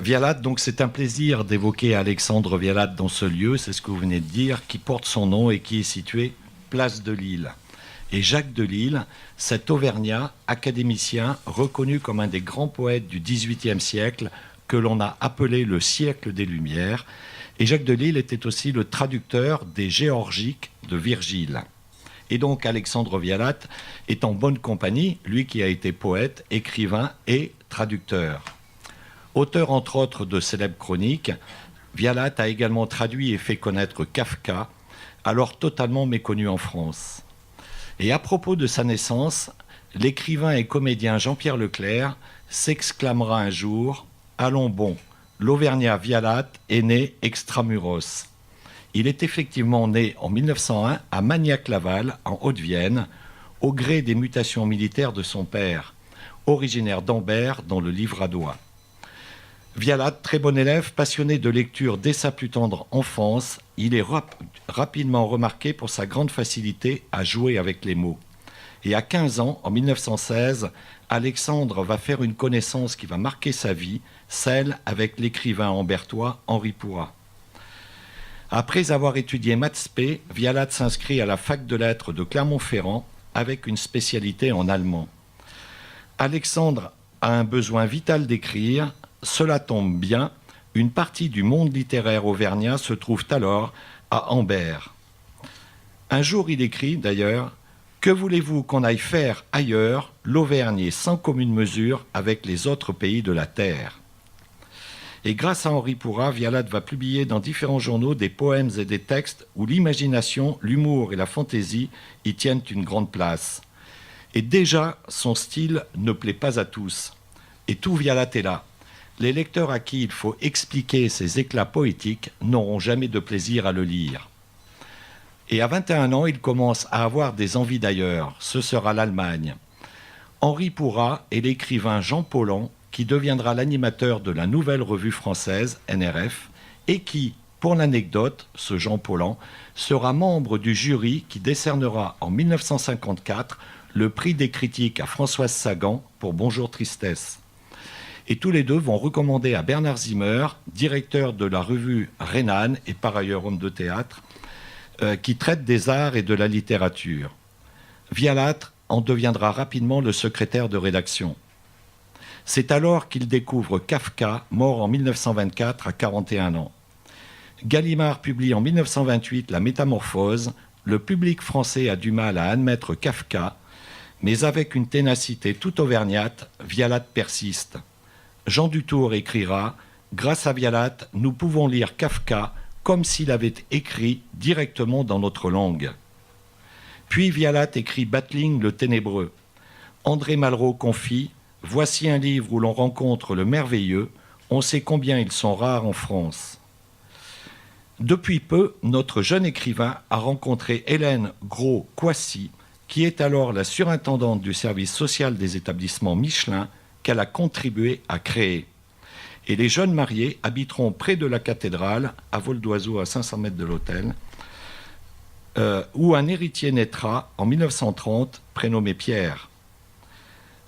Vialat, donc c'est un plaisir d'évoquer Alexandre Vialat dans ce lieu, c'est ce que vous venez de dire, qui porte son nom et qui est situé place de Lille. Et Jacques Delille, cet Auvergnat, académicien, reconnu comme un des grands poètes du XVIIIe siècle, que l'on a appelé le siècle des Lumières. Et Jacques Delille était aussi le traducteur des Géorgiques de Virgile. Et donc Alexandre Vialat est en bonne compagnie, lui qui a été poète, écrivain et traducteur. Auteur entre autres de célèbres chroniques, Vialat a également traduit et fait connaître Kafka, alors totalement méconnu en France. Et à propos de sa naissance, l'écrivain et comédien Jean-Pierre Leclerc s'exclamera un jour « Allons bon, l'Auvergnat Vialat est né extramuros ». Il est effectivement né en 1901 à Magnac-Laval, en Haute-Vienne, au gré des mutations militaires de son père, originaire d'Ambert dans le Livradois. Vialat, très bon élève, passionné de lecture dès sa plus tendre enfance, il est rapidement remarqué pour sa grande facilité à jouer avec les mots. Et à 15 ans, en 1916, Alexandre va faire une connaissance qui va marquer sa vie, celle avec l'écrivain ambertois Henri Pourrat. Après avoir étudié Maths Spé, Vialat s'inscrit à la fac de lettres de Clermont-Ferrand avec une spécialité en allemand. Alexandre a un besoin vital d'écrire. Cela tombe bien, une partie du monde littéraire auvergnat se trouve alors à Ambert. Un jour, il écrit d'ailleurs « Que voulez-vous qu'on aille faire ailleurs, l'Auvergne est sans commune mesure avec les autres pays de la terre ?» Et grâce à Henri Pourrat, Vialat va publier dans différents journaux des poèmes et des textes où l'imagination, l'humour et la fantaisie y tiennent une grande place. Et déjà, son style ne plaît pas à tous. Et tout Vialat est là. Les lecteurs à qui il faut expliquer ses éclats poétiques n'auront jamais de plaisir à le lire. Et à 21 ans, il commence à avoir des envies d'ailleurs. Ce sera l'Allemagne. Henri Pourrat est l'écrivain Jean Paulhan qui deviendra l'animateur de la nouvelle revue française, NRF, et qui, pour l'anecdote, ce Jean Paulhan, sera membre du jury qui décernera en 1954 le prix des critiques à Françoise Sagan pour Bonjour Tristesse. Et tous les deux vont recommander à Bernard Zimmer, directeur de la revue Rhénane et par ailleurs homme de théâtre, qui traite des arts et de la littérature. Vialat en deviendra rapidement le secrétaire de rédaction. C'est alors qu'il découvre Kafka, mort en 1924 à 41 ans. Gallimard publie en 1928 La Métamorphose. Le public français a du mal à admettre Kafka, mais avec une ténacité tout auvergnate, Vialat persiste. Jean Dutour écrira « Grâce à Vialat, nous pouvons lire Kafka comme s'il avait écrit directement dans notre langue. » Puis Vialat écrit Battling le Ténébreux. André Malraux confie « Voici un livre où l'on rencontre le merveilleux. On sait combien ils sont rares en France. » Depuis peu, notre jeune écrivain a rencontré Hélène Gros-Coissy, qui est alors la surintendante du service social des établissements Michelin, qu'elle a contribué à créer. Et les jeunes mariés habiteront près de la cathédrale, à vol d'oiseau à 500 mètres de l'hôtel, où un héritier naîtra en 1930, prénommé Pierre.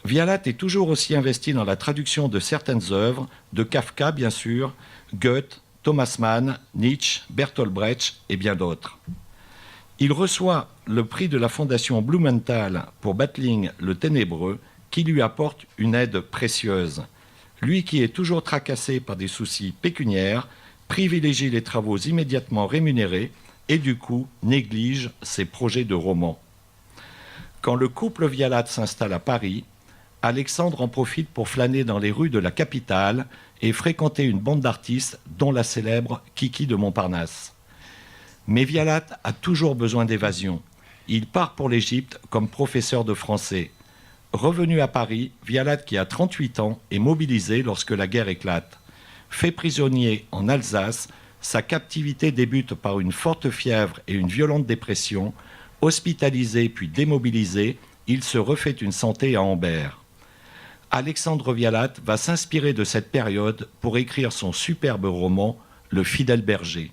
Vialat est toujours aussi investi dans la traduction de certaines œuvres, de Kafka bien sûr, Goethe, Thomas Mann, Nietzsche, Bertolt Brecht et bien d'autres. Il reçoit le prix de la Fondation Blumenthal pour Battling le Ténébreux, qui lui apporte une aide précieuse. Lui qui est toujours tracassé par des soucis pécuniaires, privilégie les travaux immédiatement rémunérés et du coup néglige ses projets de roman. Quand le couple Vialat s'installe à Paris, Alexandre en profite pour flâner dans les rues de la capitale et fréquenter une bande d'artistes, dont la célèbre Kiki de Montparnasse. Mais Vialat a toujours besoin d'évasion. Il part pour l'Égypte comme professeur de français. Revenu à Paris, Vialat, qui a 38 ans, est mobilisé lorsque la guerre éclate. Fait prisonnier en Alsace, sa captivité débute par une forte fièvre et une violente dépression. Hospitalisé puis démobilisé, il se refait une santé à Ambert. Alexandre Vialat va s'inspirer de cette période pour écrire son superbe roman « Le fidèle berger ».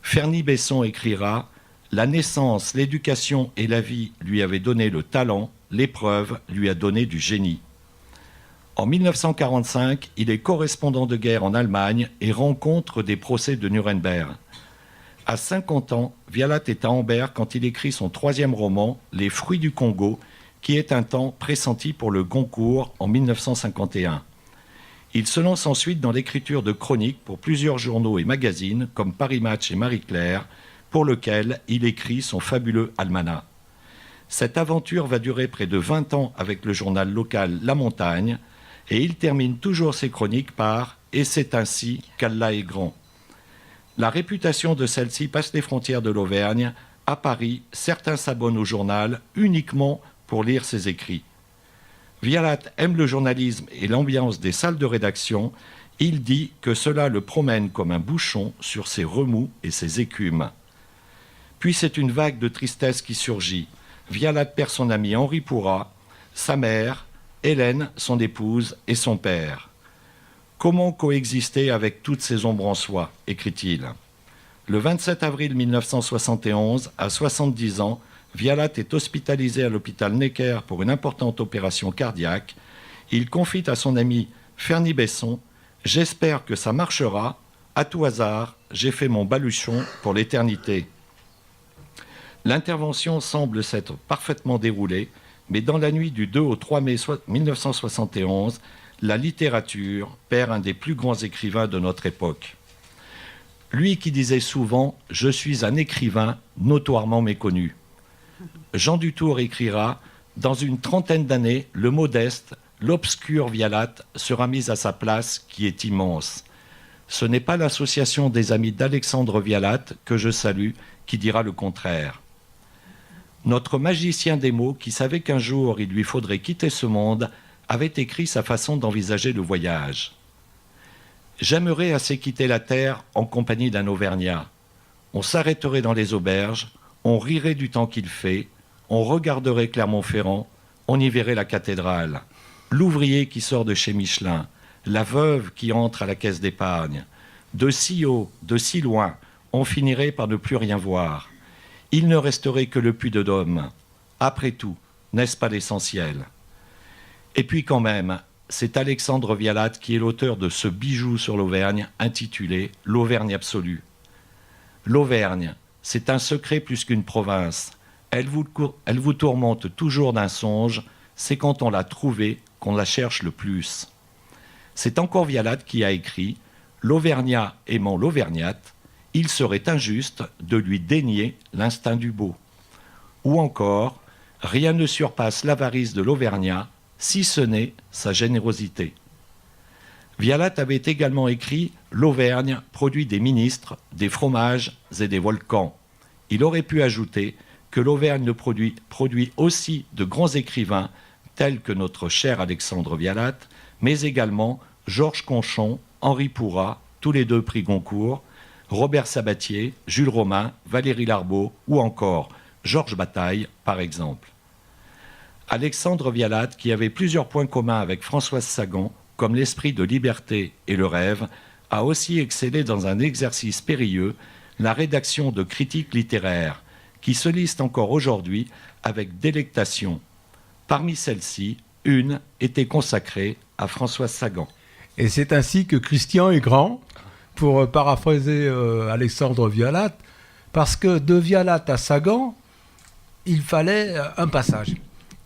Ferny Besson écrira « La naissance, l'éducation et la vie lui avaient donné le talent, l'épreuve lui a donné du génie. » En 1945, il est correspondant de guerre en Allemagne et rencontre des procès de Nuremberg. À 50 ans, Vialat est à Amber quand il écrit son 3e roman, Les fruits du Congo, qui est un temps pressenti pour le Goncourt en 1951. Il se lance ensuite dans l'écriture de chroniques pour plusieurs journaux et magazines comme Paris Match et Marie-Claire, pour lequel il écrit son fabuleux almanach. Cette aventure va durer près de 20 ans avec le journal local La Montagne, et il termine toujours ses chroniques par « Et c'est ainsi qu'Allah est grand ». La réputation de celle-ci passe les frontières de l'Auvergne. À Paris, certains s'abonnent au journal uniquement pour lire ses écrits. Vialat aime le journalisme et l'ambiance des salles de rédaction. Il dit que cela le promène comme un bouchon sur ses remous et ses écumes. Puis c'est une vague de tristesse qui surgit. Vialat perd son ami Henri Pourrat, sa mère, Hélène, son épouse, et son père. Comment coexister avec toutes ces ombres en soi, écrit-il. Le 27 avril 1971, à 70 ans, Vialat est hospitalisé à l'hôpital Necker pour une importante opération cardiaque. Il confie à son ami Ferny Besson « J'espère que ça marchera. À tout hasard, j'ai fait mon baluchon pour l'éternité. » L'intervention semble s'être parfaitement déroulée, mais dans la nuit du 2 au 3 mai 1971, la littérature perd un des plus grands écrivains de notre époque. Lui qui disait souvent « Je suis un écrivain notoirement méconnu ». Jean Dutour écrira « Dans une trentaine d'années, le modeste, l'obscur Vialat sera mis à sa place qui est immense. Ce n'est pas l'association des amis d'Alexandre Vialat, que je salue, qui dira le contraire. Notre magicien des mots, qui savait qu'un jour il lui faudrait quitter ce monde, avait écrit sa façon d'envisager le voyage. « J'aimerais assez quitter la terre en compagnie d'un Auvergnat. On s'arrêterait dans les auberges, on rirait du temps qu'il fait, on regarderait Clermont-Ferrand, on y verrait la cathédrale, l'ouvrier qui sort de chez Michelin, la veuve qui entre à la caisse d'épargne. De si haut, de si loin, on finirait par ne plus rien voir. Il ne resterait que le Puy-de-Dôme. Après tout, n'est-ce pas l'essentiel ? Et puis quand même, c'est Alexandre Vialat qui est l'auteur de ce bijou sur l'Auvergne intitulé « L'Auvergne absolue ». L'Auvergne, c'est un secret plus qu'une province. Elle vous tourmente toujours d'un songe, c'est quand on l'a trouvée qu'on la cherche le plus. C'est encore Vialat qui a écrit « L'Auvergnat aimant l'Auvergnate, il serait injuste de lui dénier l'instinct du beau. » Ou encore « Rien ne surpasse l'avarice de l'Auvergnat, si ce n'est sa générosité. » Vialat avait également écrit « L'Auvergne produit des ministres, des fromages et des volcans. » Il aurait pu ajouter que l'Auvergne produit aussi de grands écrivains tels que notre cher Alexandre Vialat, mais également Georges Conchon, Henri Pourrat, tous les 2 prix Goncourt, Robert Sabatier, Jules Romain, Valérie Larbaud ou encore Georges Bataille, par exemple. Alexandre Vialat, qui avait plusieurs points communs avec Françoise Sagan, comme l'esprit de liberté et le rêve, a aussi excellé dans un exercice périlleux, la rédaction de critiques littéraires, qui se lisent encore aujourd'hui avec délectation. Parmi celles-ci, une était consacrée à Françoise Sagan. Et c'est ainsi que Christian est grand, pour paraphraser Alexandre Vialat, parce que de Vialat à Sagan, il fallait un passage.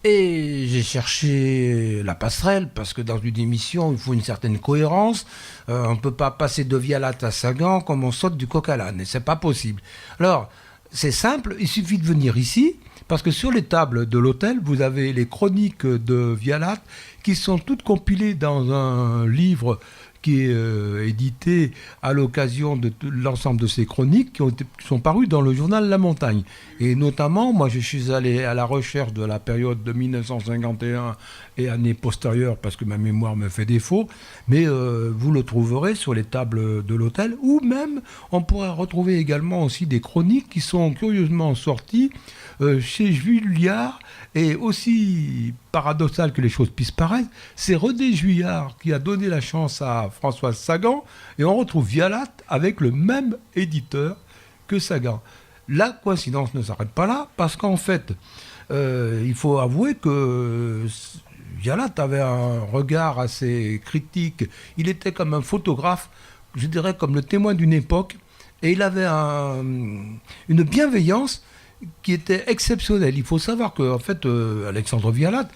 Et j'ai cherché la passerelle, parce que dans une émission, il faut une certaine cohérence. On ne peut pas passer de Vialat à Sagan comme on saute du coq à l'âne, et c'est pas possible. Alors, c'est simple, il suffit de venir ici, parce que sur les tables de l'hôtel, vous avez les chroniques de Vialat, qui sont toutes compilées dans un livre qui est édité à l'occasion de l'ensemble de ces chroniques qui sont parues dans le journal La Montagne. Et notamment, moi je suis allé à la recherche de la période de 1951 et années postérieures parce que ma mémoire me fait défaut, mais vous le trouverez sur les tables de l'hôtel, ou même on pourrait retrouver également aussi des chroniques qui sont curieusement sorties chez Jules Liard. Et aussi paradoxal que les choses puissent paraître, c'est René Juillard qui a donné la chance à Françoise Sagan, et on retrouve Vialat avec le même éditeur que Sagan. La coïncidence ne s'arrête pas là, parce qu'en fait, il faut avouer que Vialat avait un regard assez critique. Il était comme un photographe, je dirais comme le témoin d'une époque. Et il avait une bienveillance qui était exceptionnelle. Il faut savoir qu'en fait, Alexandre Vialat,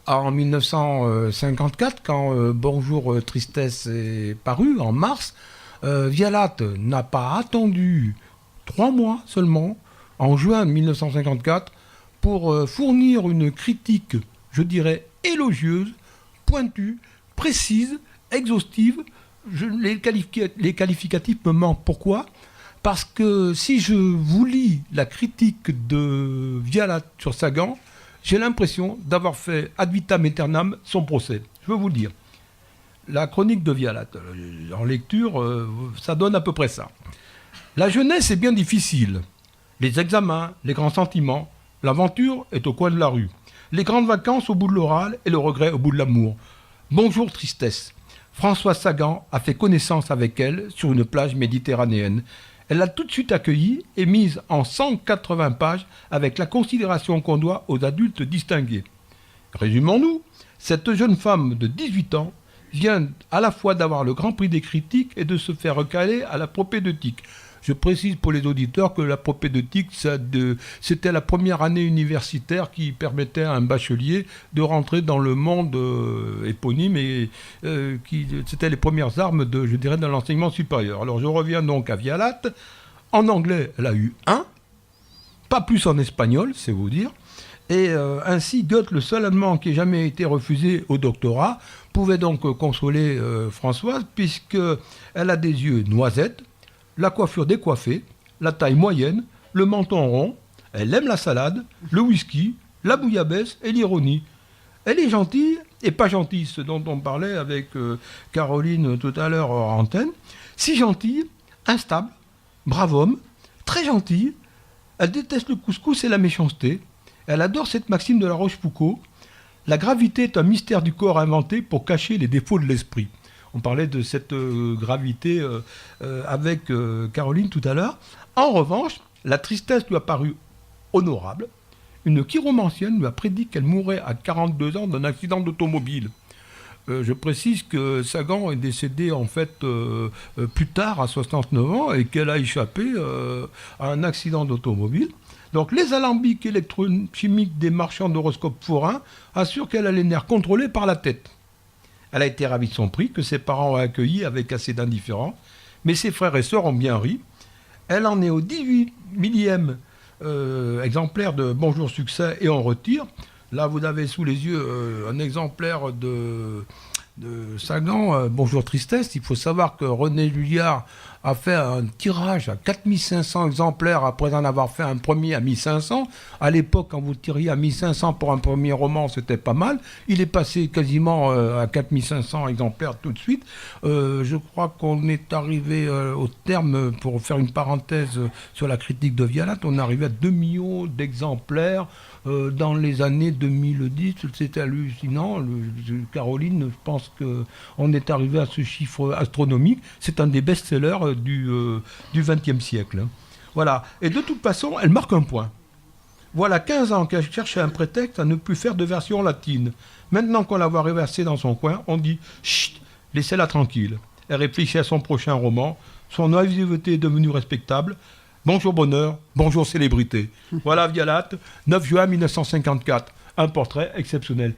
en 1954, quand Bonjour Tristesse est paru, en mars, Vialat n'a pas attendu 3 mois seulement, en juin 1954, pour fournir une critique, je dirais, élogieuse, pointue, précise, exhaustive. Les qualificatifs me manquent. Pourquoi ? Parce que si je vous lis la critique de Vialat sur Sagan, j'ai l'impression d'avoir fait ad vitam aeternam son procès. Je veux vous le dire. La chronique de Vialat, en lecture, ça donne à peu près ça. La jeunesse est bien difficile. Les examens, les grands sentiments, l'aventure est au coin de la rue. Les grandes vacances au bout de l'oral et le regret au bout de l'amour. Bonjour tristesse. François Sagan a fait connaissance avec elle sur une plage méditerranéenne. Elle l'a tout de suite accueillie et mise en 180 pages avec la considération qu'on doit aux adultes distingués. Résumons-nous, cette jeune femme de 18 ans vient à la fois d'avoir le grand prix des critiques et de se faire recaler à la propédeutique. Je précise pour les auditeurs que la propédeutique, c'était la première année universitaire qui permettait à un bachelier de rentrer dans le monde éponyme et c'était les premières armes de l'enseignement supérieur. Alors je reviens donc à Vialat. En anglais, elle a eu 1, pas plus en espagnol, c'est vous dire. Et ainsi, Goethe, le seul allemand qui ait jamais été refusé au doctorat, pouvait donc consoler Françoise, puisqu'elle a des yeux noisettes, la coiffure décoiffée, la taille moyenne, le menton rond, elle aime la salade, le whisky, la bouillabaisse et l'ironie. Elle est gentille et pas gentille, ce dont on parlait avec Caroline tout à l'heure hors antenne. Si gentille, instable, brave homme, très gentille. Elle déteste le couscous et la méchanceté. Elle adore cette maxime de La Rochefoucauld. La gravité est un mystère du corps inventé pour cacher les défauts de l'esprit. On parlait de cette gravité avec Caroline tout à l'heure. En revanche, la tristesse lui a paru honorable. Une chiromancienne lui a prédit qu'elle mourrait à 42 ans d'un accident d'automobile. Je précise que Sagan est décédé en fait plus tard, à 69 ans, et qu'elle a échappé à un accident d'automobile. Donc les alambics électrochimiques des marchands d'horoscopes forains assurent qu'elle a les nerfs contrôlés par la tête. Elle a été ravie de son prix, que ses parents ont accueilli avec assez d'indifférence. Mais ses frères et sœurs ont bien ri. Elle en est au 18 millième exemplaire de Bonjour Succès et on retire. Là, vous avez sous les yeux un exemplaire de Sagan, Bonjour Tristesse. Il faut savoir que René Julliard a fait un tirage à 4500 exemplaires après en avoir fait un premier à 1500. À l'époque, quand vous tiriez à 1500 pour un premier roman, c'était pas mal. Il est passé quasiment à 4500 exemplaires tout de suite. Je crois qu'on est arrivé au terme, pour faire une parenthèse sur la critique de Vialat, on est arrivé à 2 millions d'exemplaires dans les années 2010. C'était hallucinant. Caroline, je pense qu'on est arrivé à ce chiffre astronomique. C'est un des best-sellers du XXe siècle. Voilà. Et de toute façon, elle marque un point. Voilà 15 ans qu'elle cherchait un prétexte à ne plus faire de version latine. Maintenant qu'on la voit reversée dans son coin, on dit « Chut, laissez-la tranquille ». Elle réfléchit à son prochain roman. Son naïveté est devenue respectable. Bonjour bonheur, bonjour célébrité. Voilà Vialat, 9 juin 1954. Un portrait exceptionnel.